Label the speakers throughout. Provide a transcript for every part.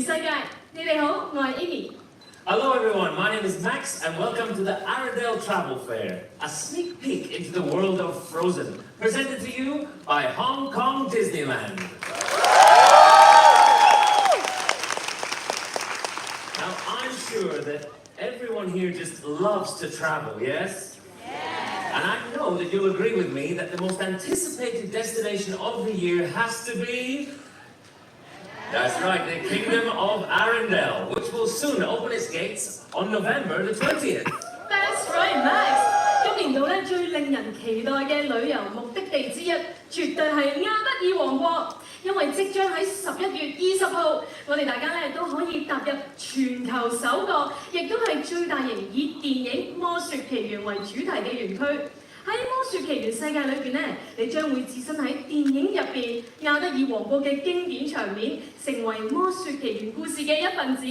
Speaker 1: 世界。你哋好，我係 Amy。Hello
Speaker 2: everyone, my name is Max and welcome to the Arendelle Travel Fair, a sneak peek into the world of Frozen, presented to you by Hong Kong Disneyland. Now I'm sure that everyone here just loves to travel, yes? And I know that you'll agree with me that the most anticipated destination of the year has to be... That's right, the Kingdom of Arendelle, which will soon open its gates on November the 20th.
Speaker 1: That's right, Max. 今年度咧最令人期待嘅旅遊目的地之一，絕對係亞德爾王國，因為即將喺11月20號，我哋大家咧都可以踏入全球首個，亦都係最大型以電影《魔雪奇緣》為主題嘅園區。喺《魔雪奇緣》世界裏邊咧，你將會置身喺電影入邊亞德爾王國嘅經典場面，成為《魔雪奇緣》故事嘅一份子。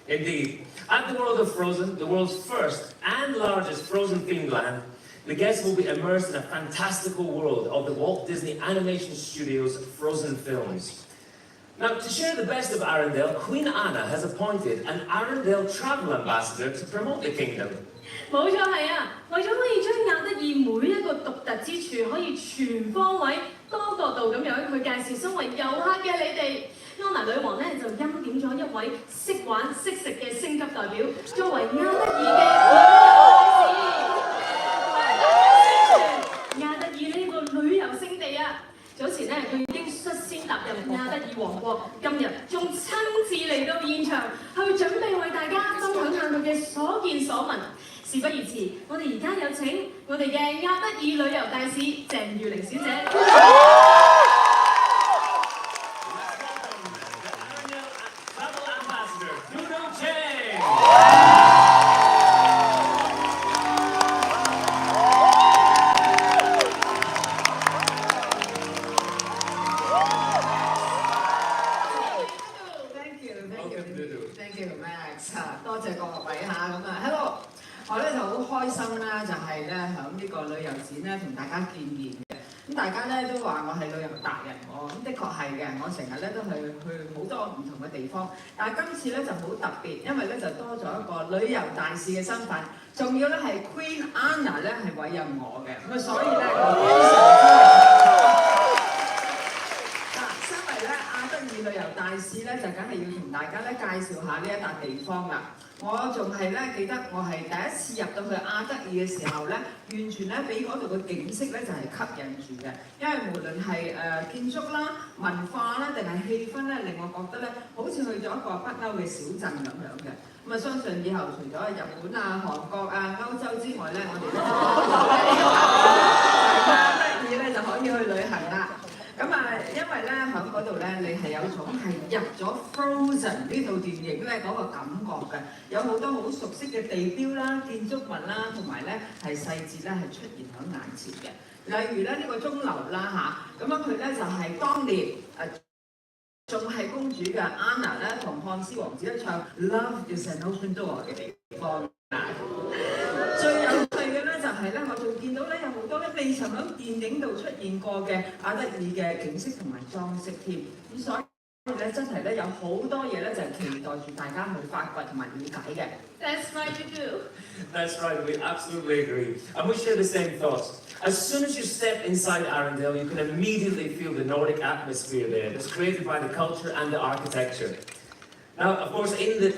Speaker 2: Indeed, at the world of Frozen, the world's first and largest Frozen-themed land, the guests will be immersed in a fantastical world of the Walt Disney Animation Studios' Frozen films. Now, to share the best of Arendelle, Queen Anna has appointed an Arendelle Travel Ambassador to promote the kingdom.
Speaker 1: 冇錯係啊，為咗可以將亞德爾每一個獨特之處可以全方位、多角度咁樣去介紹身為遊客嘅你哋，安娜女王咧就欽點咗一位識玩識食嘅星級代表，作為亞德爾嘅旅遊大使，亞德爾呢個旅遊勝地啊！早前咧佢已經率先踏入亞德爾王國，今日仲親自嚟到現場，去準備為大家分享下佢嘅所見所聞。事不宜遲，我哋而家有請我哋嘅亞德爾旅遊大使鄭裕玲小姐。
Speaker 3: Thank you, Max 多謝各位嚇咁啊 ，Hello。我咧就好開心啦，就係咧喺呢個旅遊展咧同大家見面嘅。咁大家咧都話我係旅遊達人喎，咁的確係嘅。我成日咧都係去好多唔同嘅地方，但係今次咧就好特別，因為咧就多咗一個旅遊大使嘅身份，仲要咧係 Queen Anna 咧係委任我嘅，咁啊所以咧我非常之身為咧亞德爾旅遊大使咧，就梗係要同大家咧介紹下呢一笪地方啦。我仲係咧記得我係第一次入到去亞德爾嘅時候咧，完全咧俾嗰度嘅景色咧就係吸引住嘅，因為無論係建築啦、文化啦，定係氣氛咧，令我覺得咧好似去咗一個北歐嘅小鎮咁樣嘅。咁啊，相信以後除咗日本啊、韓國啊、歐洲之外咧，我哋都亞德爾咧就可以去旅行啦。咁啊，因為咧喺嗰度咧，你係有種係入咗 Frozen 呢套電影咧嗰個感覺嘅，有好多好熟悉嘅地標啦、建築物啦，同埋咧係細節咧係出現喺眼前嘅。例如咧呢個鐘樓啦嚇，咁樣佢咧就係當年仲係公主嘅 Anna 咧同漢斯王子咧唱 Love is an open door 嘅地方。最有趣嘅咧就係咧，我仲見到咧有好多咧未曾喺電影度出現過嘅亞德爾嘅景色同埋裝飾添，咁所以咧真係咧有好多嘢咧就係期待住大家去發掘同埋了解嘅。
Speaker 1: That's right, you do.
Speaker 2: That's right, we absolutely agree. And we share the same thoughts. As soon as you step inside Arendelle, you can immediately feel the Nordic atmosphere there that's created by the culture and the architecture. Now, of course, in the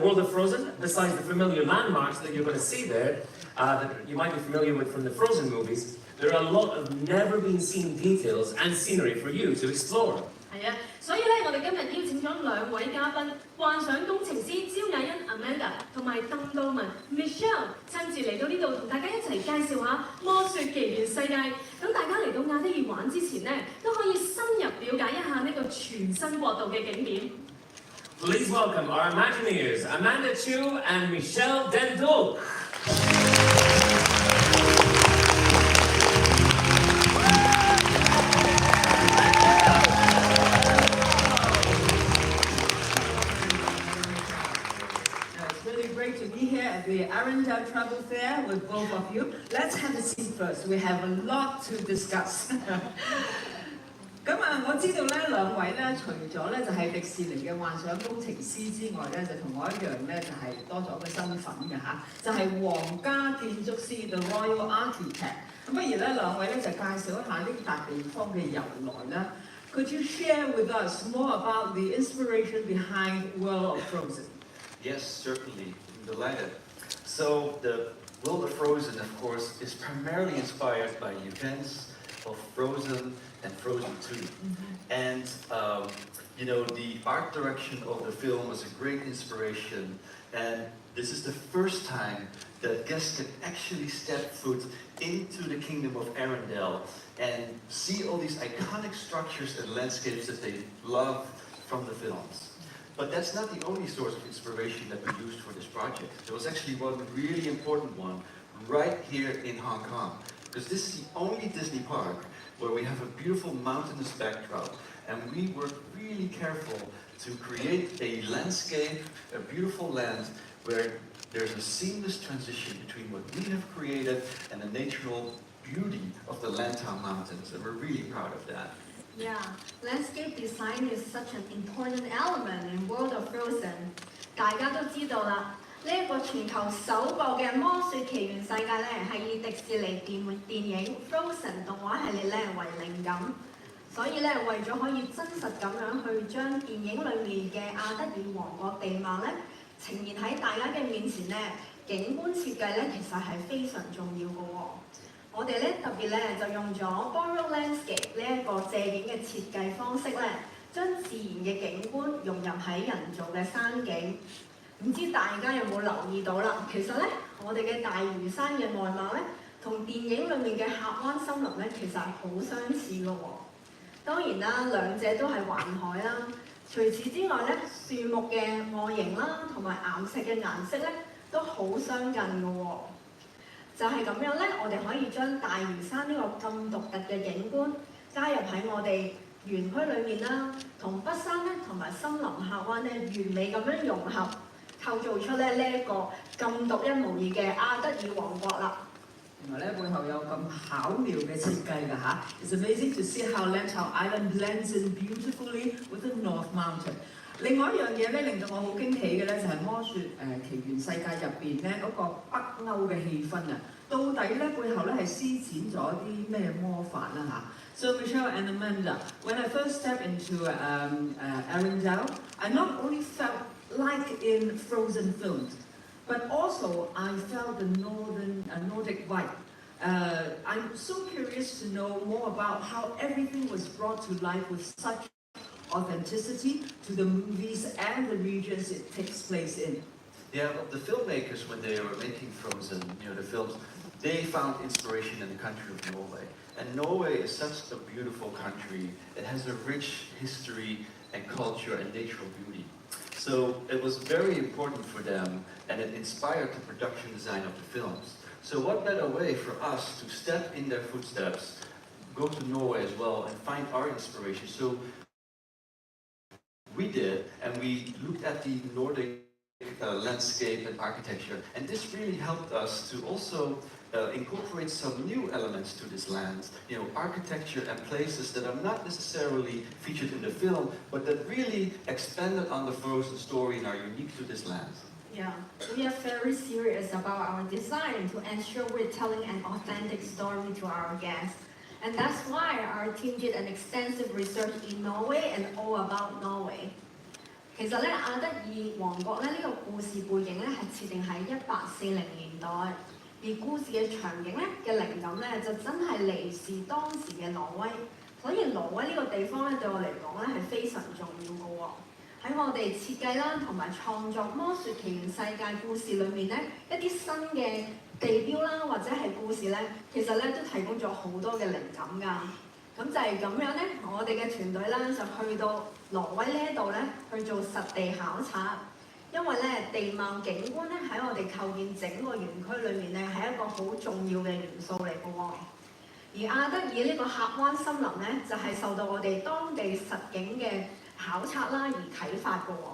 Speaker 2: world of Frozen, besides the familiar landmarks that you're going to see there, that you might be familiar with from the Frozen movies, there are a lot of never-been-seen details and scenery for you to explore.
Speaker 1: 係啊，所以咧，我哋今日邀請咗兩位嘉賓，幻想工程師焦雅欣 Amanda 同埋鄧道文 Michelle 親自嚟到呢度同大家一齊介紹下魔雪奇緣世界。等大家嚟到亞德爾玩之前咧，都可以深入了解一下呢個全新國度嘅景點。
Speaker 2: Please welcome our Imagineers, Amanda Chu and Michelle Denduk.
Speaker 3: It's really great to be here at the Arendelle Travel Fair with both of you. Let's have a seat first. We have a lot to discuss. 咁啊，我知道咧兩位咧，除咗咧就係迪士尼嘅幻想工程師之外咧，就同我一樣咧，就係多咗個身份嘅嚇，就係皇家建築師 The Royal Architect。咁不如咧兩位咧就介紹一下呢笪地方嘅由來啦。Could you share with us more about the inspiration behind World of Frozen?
Speaker 4: Yes, certainly. I'm delighted. So the World of Frozen, of course, is primarily inspired by events of Frozen and Frozen 2. And, you know, the art direction of the film was a great inspiration. And this is the first time that guests can actually step foot into the kingdom of Arendelle and see all these iconic structures and landscapes that they love from the films. But that's not the only source of inspiration that we used for this project. There was actually one really important one right here in Hong Kong, because this is the only Disney park where we have a beautiful mountainous backdrop, and we worked really careful to create a landscape, a beautiful land, where there's a seamless transition between what we have created and the natural beauty of the Lantau Mountains, and we're really proud of that.
Speaker 5: Yeah, landscape design is such an important element in World of Frozen. 大家都知道啦，呢一個全球首個嘅魔雪奇緣世界咧，係以迪士尼電影 Frozen 動畫系列咧為靈感，所以咧為咗可以真實咁樣去將電影裏面嘅亞德爾王國地貌咧呈現喺大家嘅面前咧，景觀設計咧其實係非常重要嘅喎。我哋咧特別咧就用咗 borrow landscape 呢一個借景嘅設計方式咧，將自然嘅景觀融入喺人造嘅山景。唔知大家有冇留意到啦？其實咧，我哋嘅大嶼山嘅外貌咧，同電影裏面嘅峽灣森林咧，其實係好相似嘅喎。當然啦，兩者都係環海啦。除此之外咧，樹木嘅外形啦，同埋岩石嘅顏色咧，都好相近嘅喎。就係咁樣咧，我哋可以將大嶼山呢個咁獨特嘅景觀加入喺我哋園區裏面啦，同北山咧同埋森林峽灣咧完美咁樣融合，構造出咧呢一個咁獨一無二嘅亞德爾王國啦。
Speaker 3: 原來咧背後有咁巧妙嘅設計㗎嚇。It's amazing to see how Lantau Island blends in beautifully with the North Mountain。另外一樣嘢咧，令到我好驚喜嘅咧，就係魔雪奇緣世界入邊咧嗰個北歐嘅氣氛啊！到底咧背後咧係施展咗啲咩魔法啦嚇？So Michelle and Amanda, when I first stepped into Arendelle, I not only felt like in Frozen films, but also I felt the Nordic vibe. I'm so curious to know more about how everything was brought to life with such authenticity to the movies and the regions it takes place in.
Speaker 4: Yeah, well, the filmmakers, when they were making Frozen, you know, the films, they found inspiration in the country of Norway. And Norway is such a beautiful country. It has a rich history and culture and natural beauty. So it was very important for them, and it inspired the production design of the films. So what better way for us to step in their footsteps, go to Norway as well, and find our inspiration. So we did, and we looked at the Nordic landscape and architecture, and this really helped us to also incorporate some new elements to this land, you know, architecture and places that are not necessarily featured in the film, but that really expanded on the Frozen story and are unique to this land.
Speaker 5: Yeah, we are very serious about our design to ensure we're telling an authentic story to our guests. And that's why our team did an extensive research in Norway and all about Norway. 其實咧，亞德爾王國咧呢個故事背景咧係設定喺1840年代，而故事嘅場景咧嘅靈感咧就真係嚟自當時嘅挪威，所以挪威呢個地方咧對我嚟講咧係非常重要嘅喎。喺我哋設計啦同埋創作《魔雪奇緣世界》故事裏面咧，一啲新嘅地標啦或者係故事咧，其實咧都提供咗好多嘅靈感㗎。咁就係咁樣咧，我哋嘅團隊啦就去到挪威呢一度咧去做實地考察，因為咧地貌景觀咧喺我哋構建整個園區裏面咧係一個好重要嘅元素嚟嘅喎。而亞德爾呢個峽灣森林咧就係受到我哋當地實景嘅考察啦而啟發嘅喎。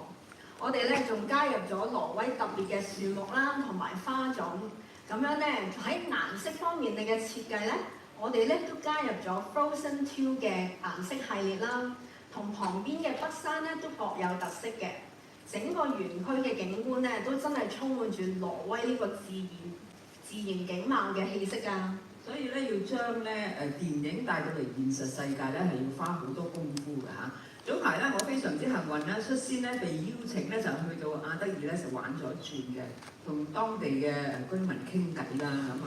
Speaker 5: 我哋咧仲加入咗挪威特別嘅樹木啦同埋花種，咁樣咧喺顏色方面嘅設計咧。我哋咧都加入咗 Frozen 2嘅顏色系列啦，同旁邊嘅北山咧都各有特色嘅。整個園區嘅景觀咧都真係充滿住挪威呢個自然景貌嘅氣息啊！
Speaker 3: 所以咧要將咧電影帶到嚟現實世界咧係要花好多功夫嘅嚇。早排咧我非常之幸運咧，率先咧被邀請咧就去到阿德爾咧就玩咗一轉嘅，同當地嘅居民傾偈啦咁啊。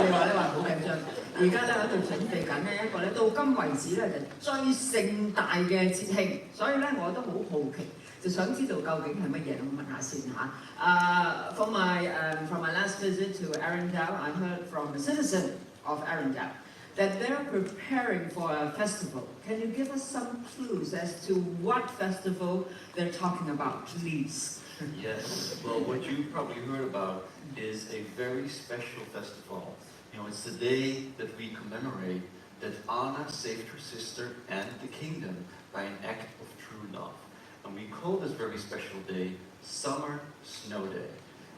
Speaker 3: 你話好緊張，而家咧喺度準備緊呢一個咧到今為止咧就最盛大嘅節慶，所以咧我都好好奇。就想知道究竟係乜嘢，我問下先嚇。From my last visit to Arendelle, I heard from a citizen of Arendelle that they're preparing for a festival. Can you give us some clues as to what festival they're talking about, please?
Speaker 4: Yes, well, what you probably heard about is a very special festival. You know, it's the day that we commemorate that Anna saved her sister and the kingdom by an act of true love. And we call this very special day Summer Snow Day.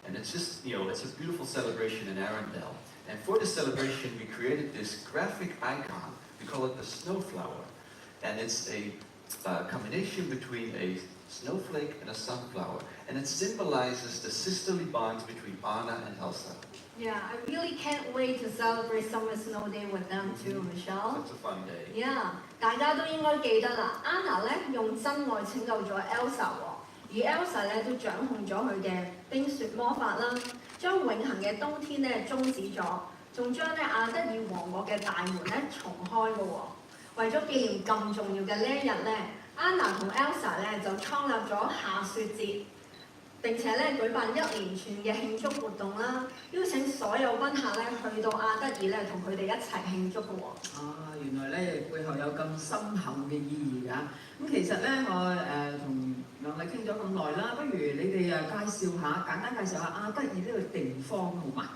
Speaker 4: And it's just, you know, it's a beautiful celebration in Arendelle. And for this celebration, we created this graphic icon. We call it the snowflower. And it's a combination between a snowflake and a sunflower. And it symbolizes the sisterly bonds between Anna and Elsa.
Speaker 5: Yeah, I really can't wait to celebrate Summer Snow Day with them too, Michelle.
Speaker 4: It's a fun day.
Speaker 5: Yeah， 大家都應該記得啦。Anna 咧用真愛拯救咗 Elsa 喎，而 Elsa 咧都掌控咗佢嘅冰雪魔法啦，將永恆嘅冬天咧終止咗，仲將咧阿德爾王國嘅大門咧重開嘅喎。為咗紀念咁重要嘅呢一日咧 ，Anna 同 Elsa 咧就創立咗下雪節。並且咧舉辦一連串嘅慶祝活動啦，邀請所有賓客咧去到阿德爾咧同佢哋一齊慶祝嘅喎。
Speaker 3: 原來咧背後有咁深厚嘅意義㗎。咁其實咧我同兩位傾咗咁耐啦，不如你哋簡單介紹下阿德爾呢個地方好嘛？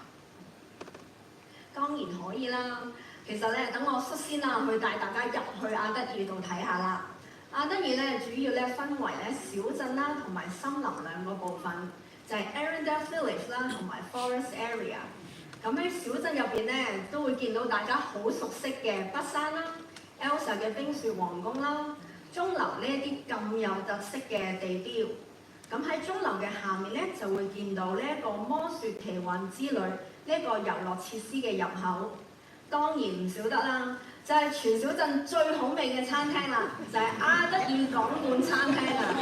Speaker 5: 當然可以啦。其實咧等我率先去帶大家入去阿德爾度睇下啦。阿德爾咧主要咧分為咧小鎮啦同埋森林兩個部分，就係 Arendelle Village 啦同埋 Forest Area。咁喺小鎮入邊咧都會見到大家好熟悉嘅北山啦、Elsa 嘅冰雪皇宮啦、鐘樓呢一啲咁有特色嘅地標。咁喺鐘樓嘅下面咧就會見到呢一個魔雪奇幻之旅呢一個遊樂設施嘅入口。當然唔少得啦。就係全小鎮最好味嘅餐廳啦，就係阿德爾港館餐廳啊！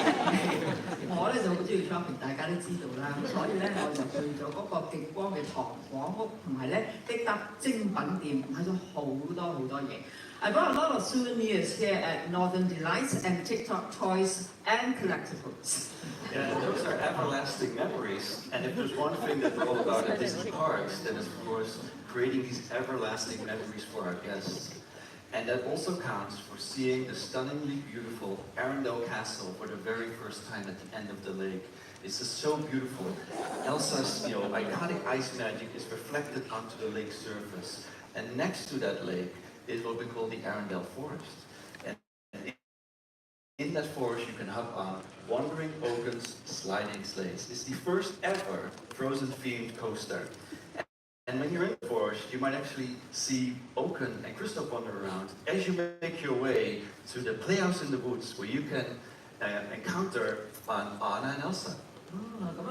Speaker 3: 我咧就好中意 shopping， 大家都知道啦。咁所以咧我就去咗嗰個極光嘅糖果屋，同埋咧的德精品店，買咗好多嘢。I bought a lot of souvenirs here at Northern Delights and TikTok toys and collectibles.
Speaker 4: Yeah, those are everlasting memories. And if there's one thing that we're all about at Disney parks, then it's of course creating these everlasting memories for our guests. And that also counts for seeing the stunningly beautiful Arendelle Castle for the very first time at the end of the lake. It's just so beautiful. Elsa's, iconic ice magic is reflected onto the lake surface. And next to that lake is what we call the Arendelle Forest. And in that forest, you can hop on Wandering Oaken's sliding sleighs. It's the first ever Frozen-themed coaster. And when you're in the forest, you might actually see Oaken and Kristoff wander around as you make your way to the playhouse in the woods, where you can encounter Anna and Elsa.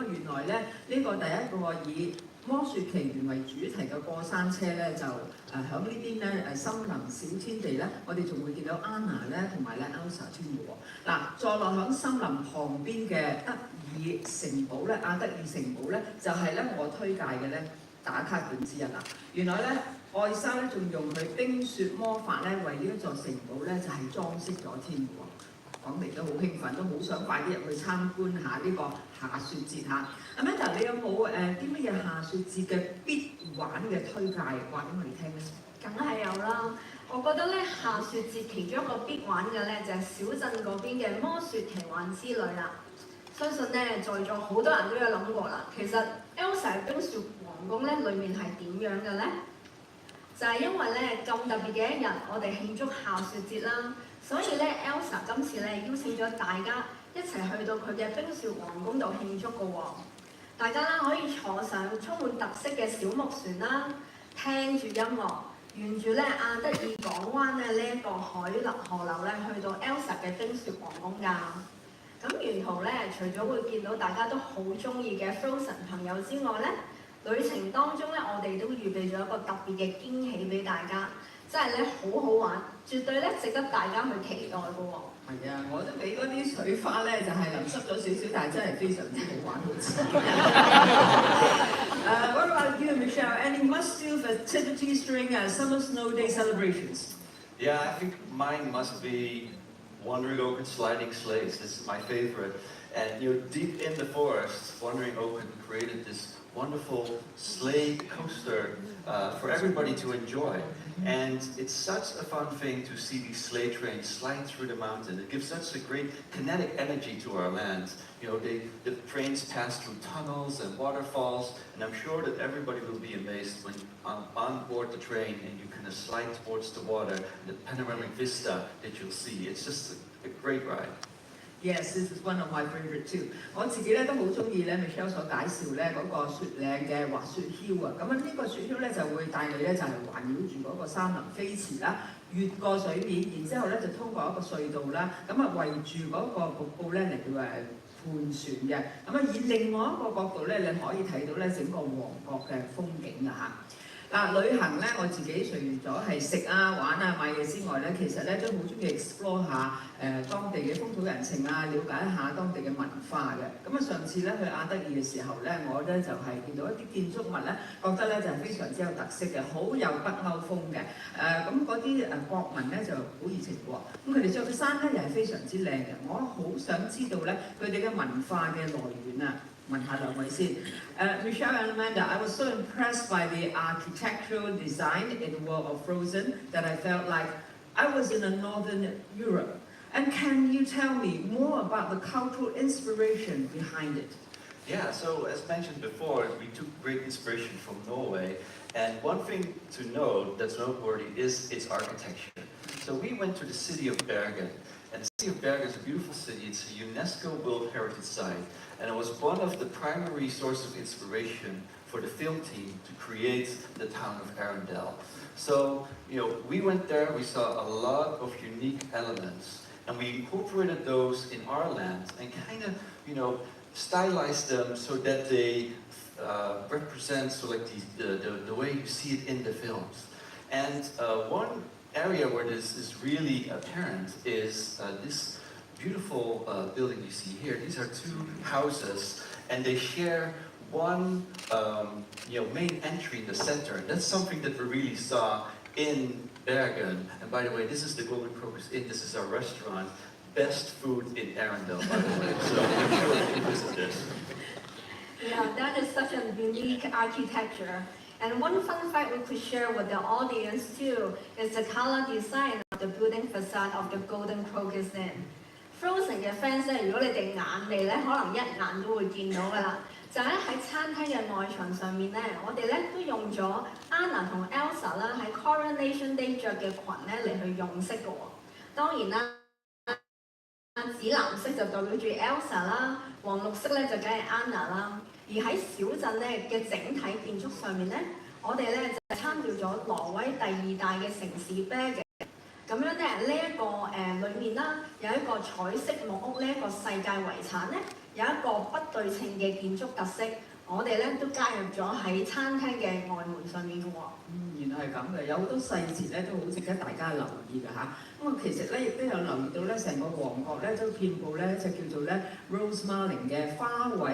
Speaker 3: 原來咧呢個第一個以魔雪奇緣為主題嘅過山車咧，就響呢邊咧森林小天地咧，我哋仲會見到 Anna 咧同埋咧 Elsa 添嘅喎。嗱，坐落響森林旁邊嘅德爾城堡咧，阿德爾城堡咧，就係咧我推介嘅咧。打卡點之一啦！原來咧，愛莎咧仲用佢冰雪魔法咧，為呢一座城堡咧就係裝飾咗添嘅喎。講嚟都好興奮，都好想快啲入去參觀下呢個下雪節嚇。Amanda， 你有冇啲乜嘢下雪節嘅必玩嘅推介話俾我哋聽咧？
Speaker 5: 梗係有啦！我覺得咧下雪節其中一個必玩嘅咧就係小鎮嗰邊嘅魔雪奇幻之旅啦。相信咧在座好多人都有諗過啦。其實 Elsa 冰雪皇宮咧裏面係點樣嘅咧？就係因為咧咁特別嘅一日，我哋慶祝下雪節啦，所以咧 Elsa 今次咧邀請咗大家一齊去到佢嘅冰雪皇宮度慶祝嘅喎。大家啦可以坐上充滿特色嘅小木船啦，聽住音樂，沿住咧阿德爾港灣咧呢一個河流咧，去到 Elsa 嘅冰雪皇宮㗎。咁沿途咧，除咗會見到大家都好中意嘅 Frozen 朋友之外咧，旅程當中咧，我哋都預備咗一個特別嘅驚喜俾大家，真係咧好好玩，絕對咧值得大家去期待嘅喎。
Speaker 3: 係啊，我都俾嗰啲水花咧，就係淋濕咗少少，但係真係非常之好玩，好似。What about you, Michelle? Any must-do activities during summer snow day celebrations?
Speaker 4: Yeah, I think mine must be wandering open sliding sleighs. This is my favorite. And you're deep in the forest, wandering open created this wonderful sleigh coaster for everybody to enjoy. And it's such a fun thing to see these sleigh trains slide through the mountain. It gives such a great kinetic energy to our land. You know, the trains pass through tunnels and waterfalls, and I'm sure that everybody will be amazed when on board the train and you kind of slide towards the water, the panoramic vista that you'll see. It's just a great ride.
Speaker 3: Yes, this is one of my favorite too. 我自己咧都好中意咧 Michelle 所介紹咧嗰個雪嶺嘅滑雪橇啊。咁啊呢個雪橇咧就會帶你咧就係環繞住嗰個山林飛馳啦，越過水面，然之後咧就通過一個隧道啦，咁啊圍住嗰個瀑布咧嚟到盤旋嘅。咁啊以另外一個角度咧，你可以睇到咧整個旺角嘅風景啊嚇。嗱，旅行咧，我自己除咗係食啊、玩啊、買嘢之外咧，其實咧都好中意 explore 下當地嘅風土人情啊，了解一下當地嘅文化嘅。咁啊，上次咧去阿德爾嘅時候咧，我咧就係見到一啲建築物咧，覺得咧就係非常之有特色嘅，好有北歐風嘅。咁嗰啲國民咧就好熱情喎。咁佢哋着嘅衫咧又係非常之靚嘅。我好想知道咧佢哋嘅文化嘅來源啊！問下兩位先。Michelle and Amanda, I was so impressed by the architectural design in the world of Frozen that I felt like I was in a northern Europe. And can you tell me more about the cultural inspiration behind it?
Speaker 4: Yeah, so as mentioned before, we took great inspiration from Norway. And one thing to note that's noteworthy is its architecture. So we went to the city of Bergen. And the city of Bergen is a beautiful city. It's a UNESCO World Heritage Site. And it was one of the primary sources of inspiration for the film team to create the town of Arendelle. So, you know, we went there, we saw a lot of unique elements. And we incorporated those in our land and kind of, you know, stylized them so that they represent the way you see it in the films. And one area where this is really apparent is this beautiful building you see here. These are two houses, and they share one main entry in the center. And that's something that we really saw in Bergen. And by the way, this is the Golden Crocus Inn. This is our restaurant. Best food in Arendelle, by the way. So I'm sure you can visit this.
Speaker 5: Yeah, that is such a unique architecture. And one fun fact we could share with the audience too is the color design of the building facade of the Golden Crocus Inn. Frozen 嘅 fans 咧，如果你哋眼利咧，可能一眼都會見到㗎啦。就喺餐廳嘅外牆上面咧，我哋咧都用咗 Anna 同 Elsa 啦喺 Coronation Day 着嘅裙咧嚟去用色嘅喎。當然啦，紫藍色就代表住 Elsa 啦，黃綠色咧就梗係 Anna 啦。而喺小鎮咧嘅整體建築上面咧，我哋咧就參照咗挪威第2大嘅城市 Bergen。咁樣咧，裏面啦有一個彩色木屋呢一個世界遺產咧，有一個不對稱嘅建築特色，我哋咧都加入咗喺餐廳嘅外門上面嘅喎。
Speaker 3: 原來係咁嘅，有好多細節咧都好值得大家留意嘅嚇。咁啊，其實咧亦都有留意到咧，成個旺角咧都遍佈咧就叫做咧 Rose Marling 嘅花卉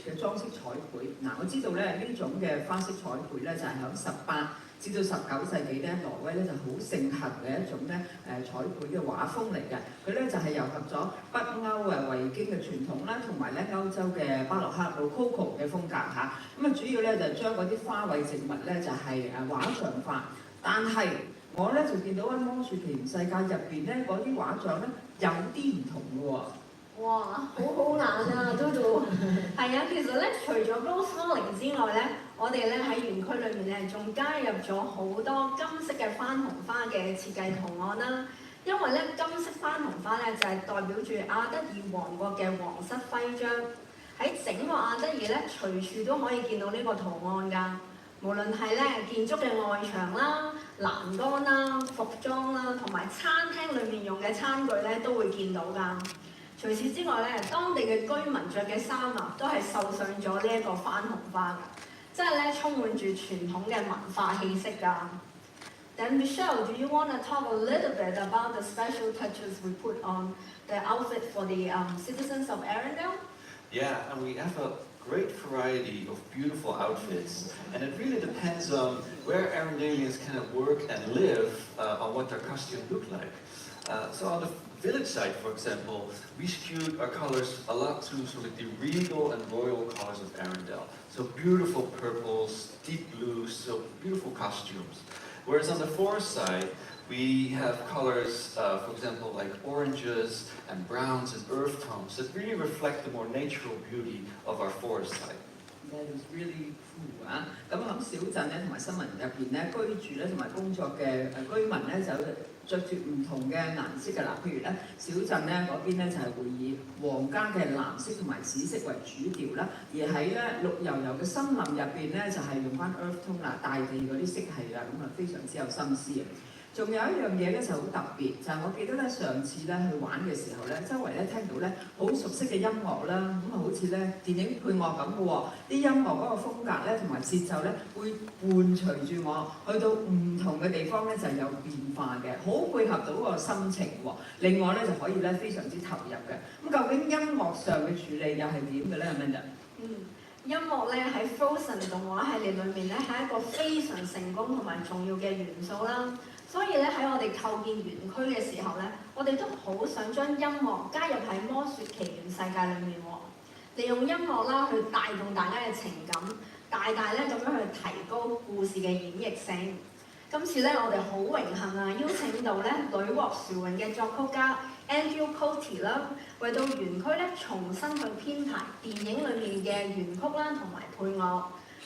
Speaker 3: 嘅裝飾彩繪。嗱，我知道咧呢種嘅花式彩繪咧就係喺18至到19世紀咧，挪威咧就好盛行嘅一種咧彩繪嘅畫風嚟嘅。佢咧就係糅合咗北歐維京嘅傳統啦，同埋咧歐洲嘅巴洛克 Rococo 嘅風格嚇。咁啊，主要咧就將嗰啲花卉植物咧就係畫像化。但係我咧就見到喺《魔雪奇緣世界》入邊咧嗰啲畫像咧有啲唔同嘅喎。
Speaker 5: 哇，好難啊，Dodo。係啊，其實咧，除咗 Rose Marling 之外咧，我哋咧喺園區裏面咧，仲加入咗好多金色嘅番紅花嘅設計圖案啦。因為咧，金色番紅花咧就係代表住阿德爾王國嘅皇室徽章。喺整個阿德爾咧，隨處都可以見到呢個圖案㗎。無論係咧建築嘅外牆啦、欄杆啦、服裝啦，同埋餐廳裏面用嘅餐具咧，都會見到㗎。除此之外咧，當地嘅居民着嘅衫啊，都係繡上咗呢一個番紅花㗎，即係咧充滿住傳統嘅文化氣息㗎。Then Michelle, do you want to talk a little bit about the special touches we put on the outfit for the citizens of Arendelle?
Speaker 4: Yeah, and we have a great variety of beautiful outfits, and it really depends on where Arendellians kind of work and live on what their costume look like. So on the village side, for example, we skewed our colors a lot to sort of the regal and royal colors of Arendelle. So beautiful purples, deep blues, so beautiful costumes. Whereas on the forest side, we have colors, for example, like oranges and browns and earth tones that really reflect the more natural beauty of our forest side.
Speaker 3: That is really cool 啊！咁喺小鎮咧同埋森林入邊咧居住咧同埋工作嘅居民咧就着住唔同嘅顏色㗎啦。譬如咧小鎮咧嗰邊咧就係會以皇家嘅藍色同埋紫色為主調啦，而喺咧綠油油嘅森林入邊咧就係用翻 earth tone 啦，大地嗰啲色系啦，咁啊非常之有心思嘅。仲有一樣嘢咧就好特別，就係我記得咧上次咧去玩嘅時候咧，周圍咧聽到咧好熟悉嘅音樂啦，咁啊好似咧電影配樂咁嘅喎，啲音樂嗰個風格咧同埋節奏咧會伴隨住我去到唔同嘅地方咧就有變化嘅，好配合到個心情喎。另外咧就可以咧非常之投入嘅。咁究竟音樂上嘅處理又係點嘅咧？Amanda？
Speaker 5: 音樂咧喺 Frozen 動畫系列裏面咧係一個非常成功同埋重要嘅元素啦。所以咧喺我哋構建園區嘅時候咧，我哋都好想將音樂加入喺魔雪奇緣世界裏面喎，利用音樂啦去帶動大家嘅情感，大大咧咁樣去提高故事嘅演繹性。今次咧我哋好榮幸啊，邀請到咧屢獲殊榮嘅作曲家 Andrew Coty 啦，為到園區咧重新去編排電影裏面嘅原曲啦同埋配樂。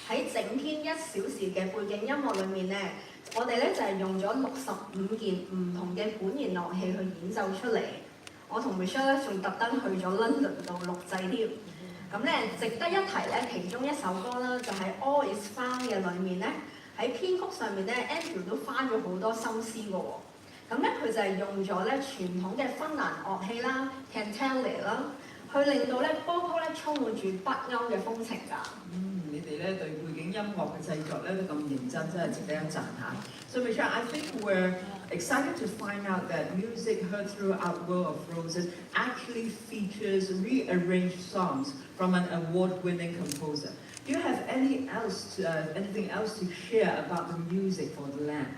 Speaker 5: 喺整篇1小時嘅背景音樂裏面咧，我哋咧就係用咗65件唔同嘅管弦樂器去演奏出嚟。我同 Michelle 咧仲特登去咗 London 度錄製添。咁咧值得一提咧，其中一首歌啦，就係 All Is Found 嘅裏面咧，喺編曲上面咧 ，Andrew 都花咗好多心思嘅喎。咁咧佢就係用咗咧傳統嘅芬蘭樂器啦 ，Kantele 啦，去令到咧歌曲咧充滿住北歐嘅風情㗎。
Speaker 3: 你哋咧對背景音樂嘅製作咧都咁認真，真係值得一讚嚇。So Michelle, I think we're excited to find out that music heard throughout World of Frozen actually features rearranged songs from an award-winning composer. Do you have anything else to share about the music for the land?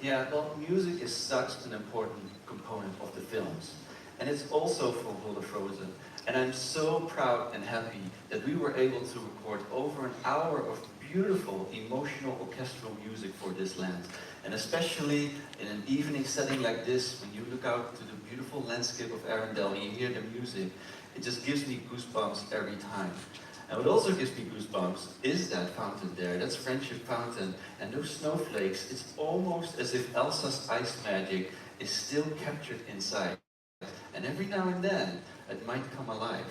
Speaker 4: Yeah, well, music is such an important component of the films, and it's also for World of Frozen. And I'm so proud and happy that we were able to record over an hour of beautiful, emotional orchestral music for this land. And especially in an evening setting like this, when you look out to the beautiful landscape of Arendelle and you hear the music, it just gives me goosebumps every time. And what also gives me goosebumps is that fountain there, that's Friendship Fountain, and those snowflakes, it's almost as if Elsa's ice magic is still captured inside. And every now and then, it might come alive.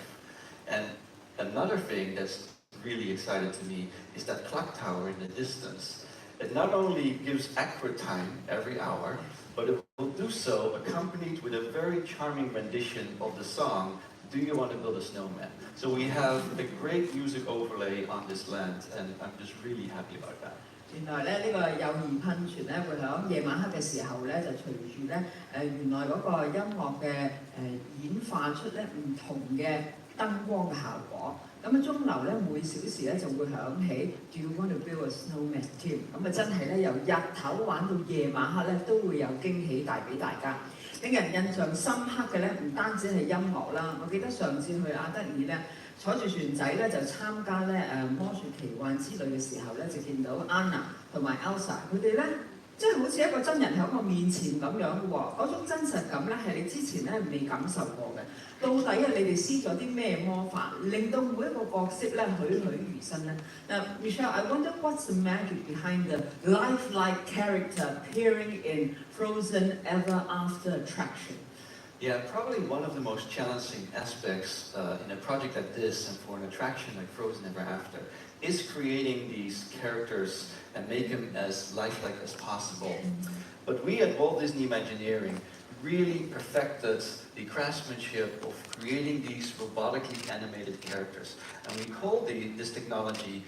Speaker 4: And another thing that's really exciting to me is that clock tower in the distance. It not only gives accurate time every hour, but it will do so accompanied with a very charming rendition of the song, Do You Want to Build a Snowman? So we have a great music overlay on this land, and I'm just really happy about that.
Speaker 3: 原來咧呢個友誼噴泉咧會喺夜晚黑嘅時候咧就隨住咧原來嗰個音樂嘅演化出咧唔同嘅燈光嘅效果。咁啊鐘樓咧每小時咧就會響起 Do you want to build a snowman 添？咁啊真係咧由日頭玩到夜晚黑咧都會有驚喜帶俾大家。令人印象深刻嘅咧唔單止係音樂啦，我記得上次去阿德爾咧。坐住船仔咧就參加咧魔雪奇幻之旅嘅時候咧，就見到 Anna 同埋 Elsa 佢哋咧，即係好似一個真人喺我面前咁樣嘅喎，嗰種真實感咧係你之前咧未感受過嘅。到底你哋施咗啲咩魔法，令到每一個角色咧栩栩如生咧？Now, Michelle, I wonder what's the magic behind the lifelike character appearing in Frozen Ever After attraction?
Speaker 4: Yeah, probably one of the most challenging aspects in a project like this and for an attraction like Frozen Ever After is creating these characters and make them as lifelike as possible. But we at Walt Disney Imagineering really perfected the craftsmanship of creating these robotically animated characters. And we call this technology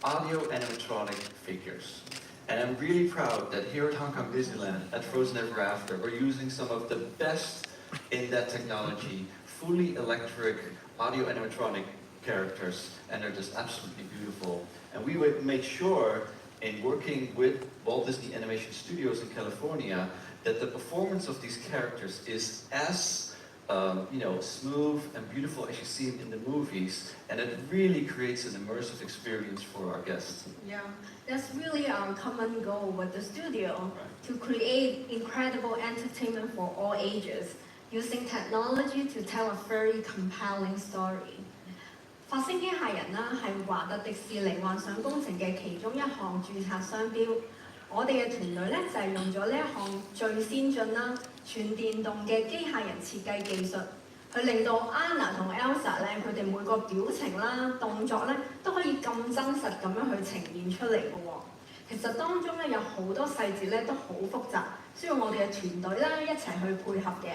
Speaker 4: audio animatronic figures. And I'm really proud that here at Hong Kong Disneyland, at Frozen Ever After, we're using some of the best in that technology, fully electric audio animatronic characters, and they're just absolutely beautiful. And we would make sure, in working with Walt Disney Animation Studios in California, that the performance of these characters is as smooth and beautiful as you see it in the movies, and it really creates an immersive experience for our guests.
Speaker 5: Yeah, that's really our common goal with the studio,
Speaker 4: Right.
Speaker 5: to create incredible entertainment for all ages, using technology to tell a very compelling story. 發聲機械人啦，係華特迪士尼幻想工程嘅其中一項註冊商標。我哋嘅團隊咧就係用咗呢一項最先進啦、全電動嘅機械人設計技術，去令到 Anna 同 Elsa 咧佢哋每個表情啦、動作咧都可以咁真實咁樣去呈現出嚟嘅喎。其實當中咧有好多細節咧都好複雜，需要我哋嘅團隊啦一齊去配合嘅。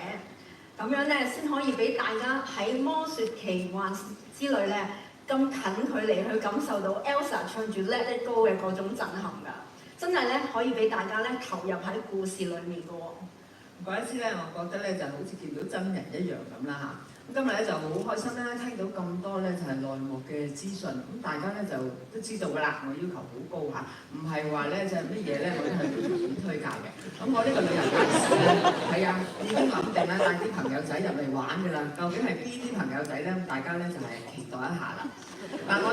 Speaker 5: 咁樣咧先可以俾大家喺魔雪奇幻之旅咧咁近距離去感受到 Elsa 唱住 Let It Go 嘅嗰種震撼㗎，真係咧可以俾大家咧投入喺故事裡面嘅喎。
Speaker 3: 嗰一次咧，我覺得咧就好似見到真人一樣咁啦嚇。咁今日咧就好開心啦，聽到咁多咧就係內幕嘅資訊，咁大家咧就都知道㗎啦。我要求好高嚇，唔係話咧就係乜嘢咧，我哋係會隨便推介嘅。咁我呢個旅遊大使咧，係啊，已經諗定啦，帶啲朋友仔入嚟玩㗎啦。究竟係邊啲朋友仔咧？大家咧就係期待一下啦。嗱，我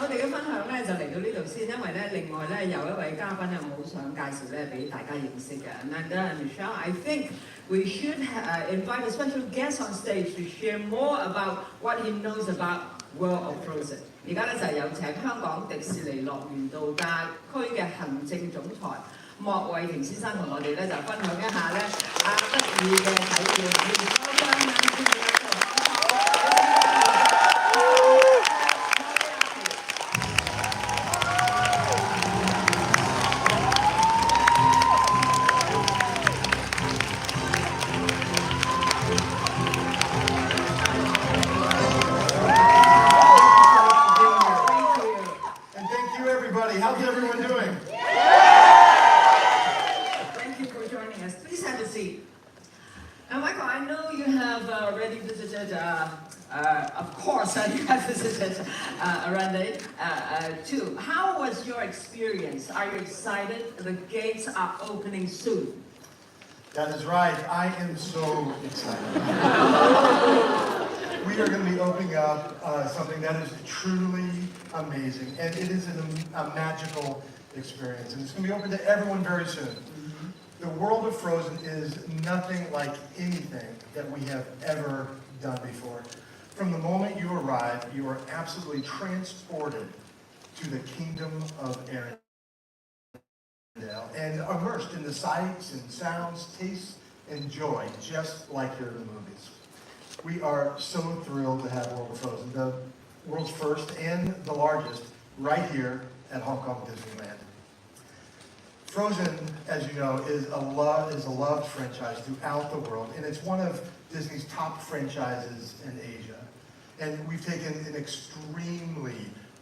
Speaker 3: 哋嘅分享咧就嚟到呢度先，因為咧另外咧有一位嘉賓咧，我好想介紹咧俾大家認識嘅。And Michelle, I think we should invite a special guest on stage to share more about what he knows about World of Frozen。而家咧就係有請香港迪士尼樂園度假區嘅行政總裁莫慧婷先生同我哋咧就分享一下咧阿德爾嘅體驗。
Speaker 6: How's everyone doing?
Speaker 3: Thank you for joining us. Please have a seat. Now, Michael, I know you have already visited, of course, you have visited Arendelle too. How was your experience? Are you excited? The gates are opening soon.
Speaker 6: That is right. I am so excited. We are going to be opening up something that is truly amazing, and it is a magical experience, and it's going to be open to everyone very soon. The world of Frozen is nothing like anything that we have ever done before. From the moment you arrive, you are absolutely transported to the kingdom of Arendelle and immersed in the sights and sounds, tastes, and joy, just like you're in the movies. We are so thrilled to have World of Frozen, the world's first and the largest, right here at Hong Kong Disneyland. Frozen, as you know, is a loved franchise throughout the world, and it's one of Disney's top franchises in Asia. And we've taken an extremely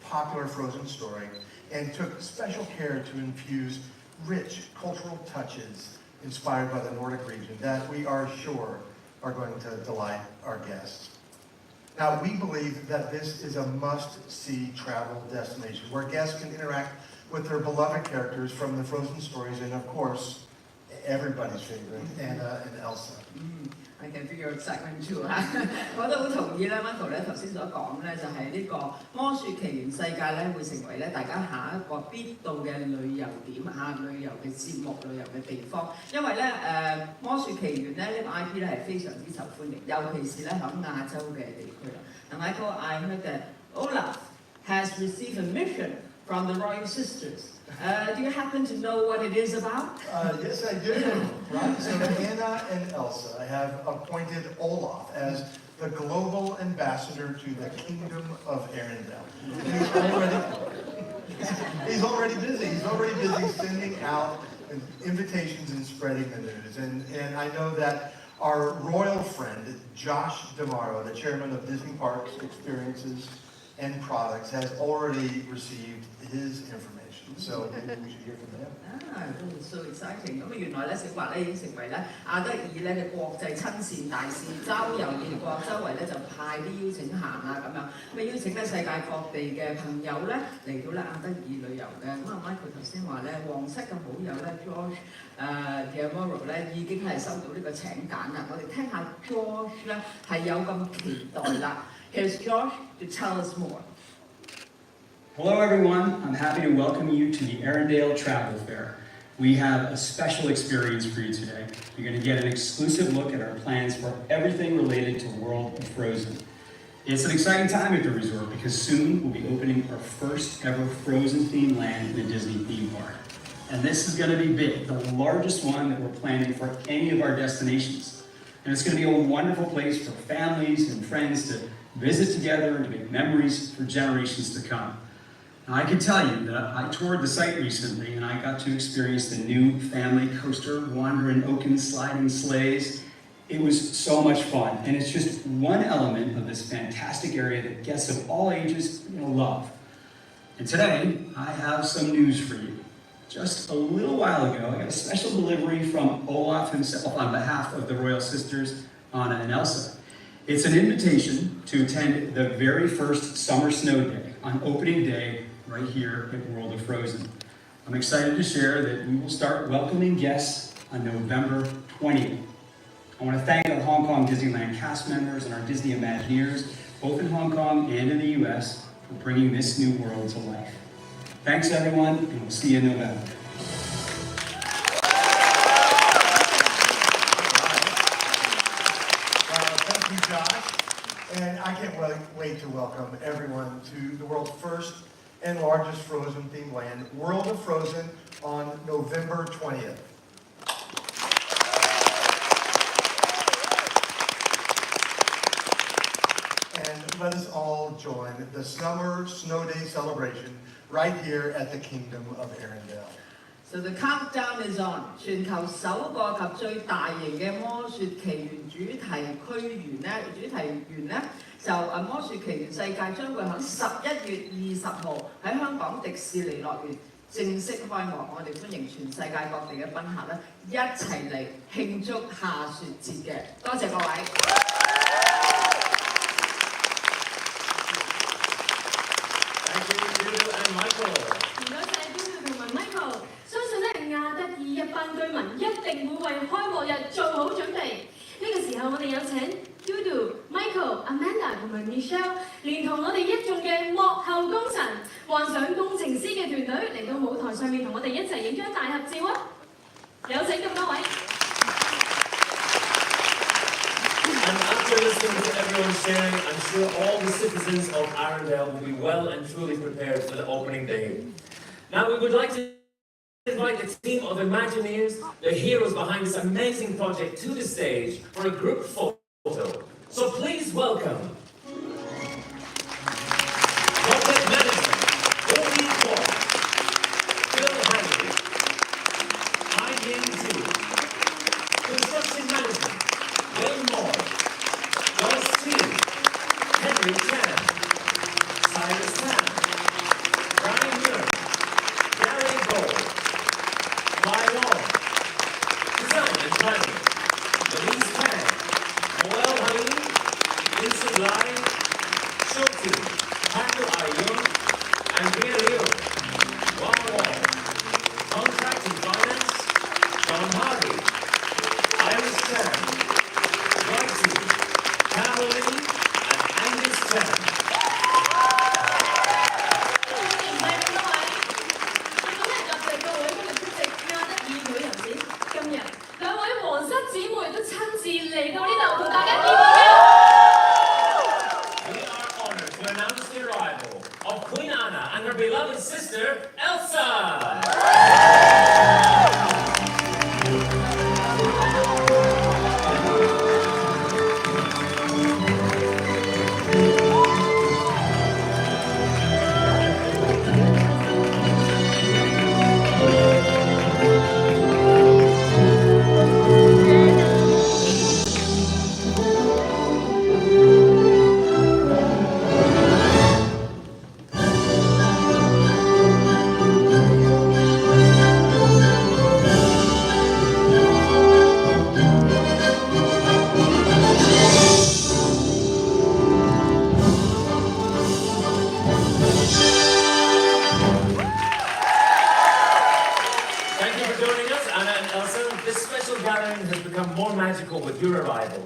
Speaker 6: popular Frozen story and took special care to infuse rich cultural touches inspired by the Nordic region that we are sure are going to delight our guests. Now, we believe that this is a must-see travel destination where guests can interact with their beloved characters from the Frozen stories and, of course, everybody's favorite, Anna and Elsa.
Speaker 3: I can feel your excitement too 我都好同意咧 Michael 咧頭先所講咧，就係呢個魔雪奇緣世界咧會成為咧大家下一個必到嘅旅遊點旅遊嘅節目、旅遊嘅地方。因為咧魔雪奇緣咧呢個 IP 咧係非常之受歡迎，尤其是咧喺亞洲嘅地區啦。Now Michael, I heard that Olaf has received a mission from the Royal Sisters. Do you happen to know what it is about?
Speaker 6: Yes, I do. Right. So Anna and Elsa have appointed Olaf as the global ambassador to the Kingdom of Arendelle. He's already busy. He's already busy sending out invitations and spreading the news. And I know that our royal friend, Josh DeMaro, the chairman of Disney Parks Experiences and Products, has already received his information. So maybe we should hear from them.
Speaker 3: So exciting！ 咁原來咧，小華咧已經成為咧阿德爾咧嘅國際親善大使，周遊列國，周圍咧就派啲邀請函啊咁樣，咁邀請咧世界各地嘅朋友咧嚟到咧阿德爾旅遊嘅。咁阿 Michael 頭先話咧，皇室嘅好友咧 George DeMaro 咧已經係收到呢個請柬啦。我哋聽下 George 咧係有咁期待啦。Here's George to tell us more.
Speaker 7: Hello everyone, I'm happy to welcome you to the Arendelle Travel Fair. We have a special experience for you today. You're going to get an exclusive look at our plans for everything related to World of Frozen. It's an exciting time at the resort because soon we'll be opening our first ever Frozen themed land in a Disney theme park. And this is going to be big, the largest one that we're planning for any of our destinations. And it's going to be a wonderful place for families and friends to visit together and to make memories for generations to come. Now, I can tell you that I toured the site recently and I got to experience the new family coaster, Wandering Oaken sliding sleighs. It was so much fun, and it's just one element of this fantastic area that guests of all ages love. And today, I have some news for you. Just a little while ago, I got a special delivery from Olaf himself on behalf of the Royal Sisters, Anna and Elsa. It's an invitation to attend the very first Summer Snow Day on opening day right here at World of Frozen. I'm excited to share that we will start welcoming guests on November 20th. I want to thank our Hong Kong Disneyland cast members and our Disney Imagineers, both in Hong Kong and in the US, for bringing this new world to life. Thanks everyone, and we'll see you in November.
Speaker 6: Thank you, Josh. And I can't wait to welcome everyone to the world's first and largest Frozen themed land, World of Frozen, on November 20th. And let us all join the Summer Snow Day celebration right here at the Kingdom of Arendelle.
Speaker 3: So the countdown is on. 全球首個及最大型嘅魔雪奇緣主題園咧，就魔雪奇緣世界將會喺11月20號喺香港迪士尼樂園正式開幕。我哋歡迎全世界各地嘅賓客咧一齊嚟慶祝下雪節嘅。多謝各位。
Speaker 2: Thank you, Jude and Michael.
Speaker 1: 唔該曬 Jude 同埋 Michael， 相信咧亞德爾一班居民一定會為開幕日做好準備。呢個時候我哋有請 Jude、Michael、Amanda 同埋 Michelle， 連同我哋一眾嘅幕後功臣，幻想工程師嘅團隊嚟到舞台上面同我哋一齊影張大合照啊！有請咁多位。
Speaker 2: And after listening to everyone sharing, I'm sure all the citizens of Arendelle will be well and truly prepared for the opening day. Now we would like to invite the team of Imagineers, the heroes behind this amazing project, to the stage for a group photo. So please welcome Project Management, Goldie Kwok, Phil Henry, Hai Yin Chu, Construction Management, Wayne Moore, Joyce Team, Henry Chan, Cyrus Tan, Brian Muir, Gary Gold, Lai Long, Design and Planning, Louise Pan, Noel Halim, Vincent Lai, Shoti, Patrick Ayun, Andrea Liu, Wang Wong, Contract and Finance, John Hardy, Iris Chan, Whitey, Caroline, and Angus Chan.
Speaker 1: 唔係咁多位，咁咧就係各位今日出席亞德爾旅遊展。今日兩位皇室姊妹都親自嚟到呢度同大家見面嘅。
Speaker 2: We are honored to announce the arrival of Queen Anna and her beloved sister, with your arrival.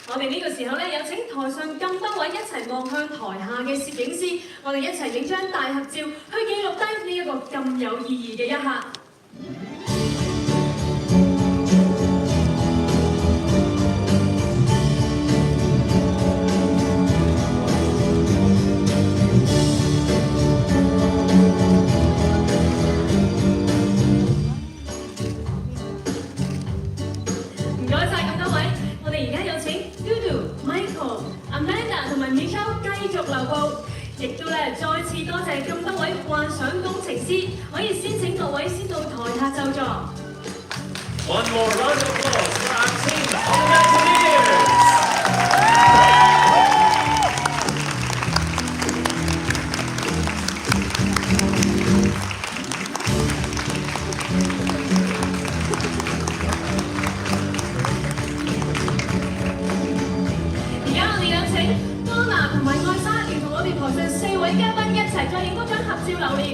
Speaker 1: 我哋呢個時候咧，有請台上咁多位一齊望向台下嘅攝影師，我哋一齊影張大合照，去記錄低呢一個咁有意義嘅一刻。唔該晒咁多位，我哋而家有請 Michael、Amanda 同埋 Michelle 繼續留步，亦都咧再次多謝咁多位幻想工程師，可以先請各位先到台下就座。
Speaker 2: One more round of applause for our team of Imagineers!
Speaker 1: 而家我哋有請安娜同埋愛莎，連同我哋台上4位嘉賓一齊再影多張合照留念。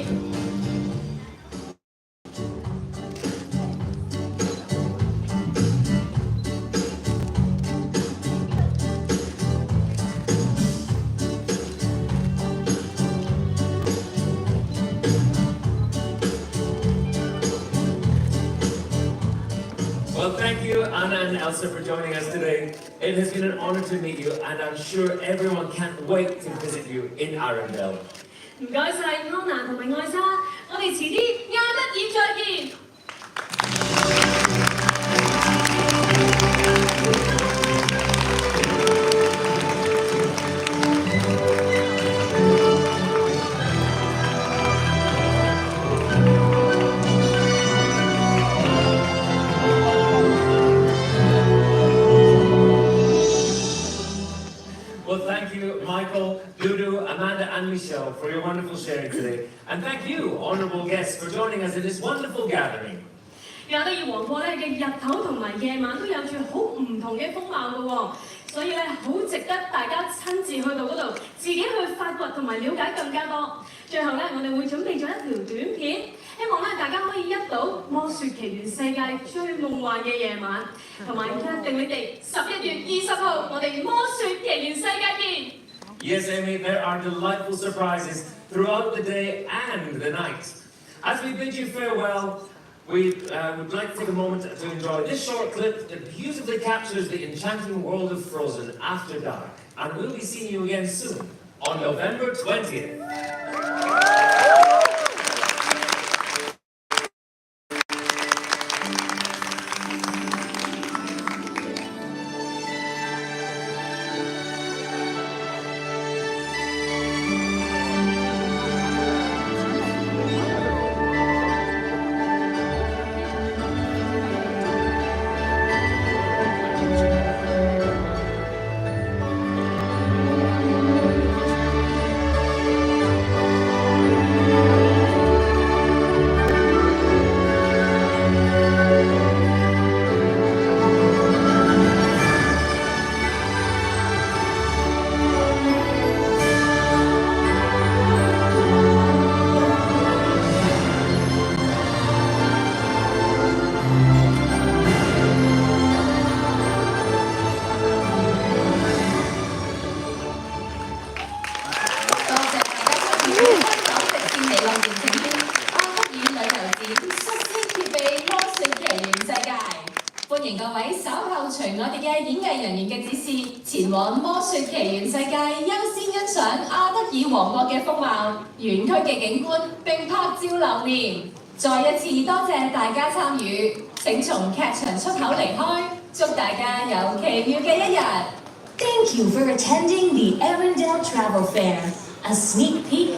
Speaker 2: Well, thank you, Anna and Elsa, for joining us today. It has been an honor to meet you, and I'm sure everyone can't wait to visit you in Arendelle.
Speaker 1: 唔該晒安娜同埋愛莎，我哋遲啲亞德爾再見。
Speaker 2: Well, thank you, Michael, Dudu, Amanda, and Michelle, for your wonderful sharing today. And thank you, honourable guests, for joining us in this wonderful gathering.
Speaker 1: 亞德爾王國咧嘅日頭同埋夜晚都有住好唔同嘅風貌嘅喎，所以咧好值得大家親自去到嗰度，自己去發掘同埋了解更加多。最後咧，我哋會準備咗一條短片，希望咧大家可以一睹《魔雪奇緣世界》最夢幻嘅夜晚，同埋約定你哋11月20號，我哋《魔雪奇緣世界》見。
Speaker 2: Yes, Amy, there are delightful surprises throughout the day and the night. As we bid you farewell, we would like to take a moment to enjoy this short clip that beautifully captures the enchanting world of Frozen after dark. And we'll be seeing you again soon on November 20th.
Speaker 8: 魔雪奇緣世界優先欣賞阿德爾王國嘅風貌、園區嘅景觀並拍照留念。再一次多謝大家參與，請從劇場出口離開，祝大家有奇妙嘅一日。
Speaker 9: Thank you for attending the Arendelle Travel Fair. A sneak peek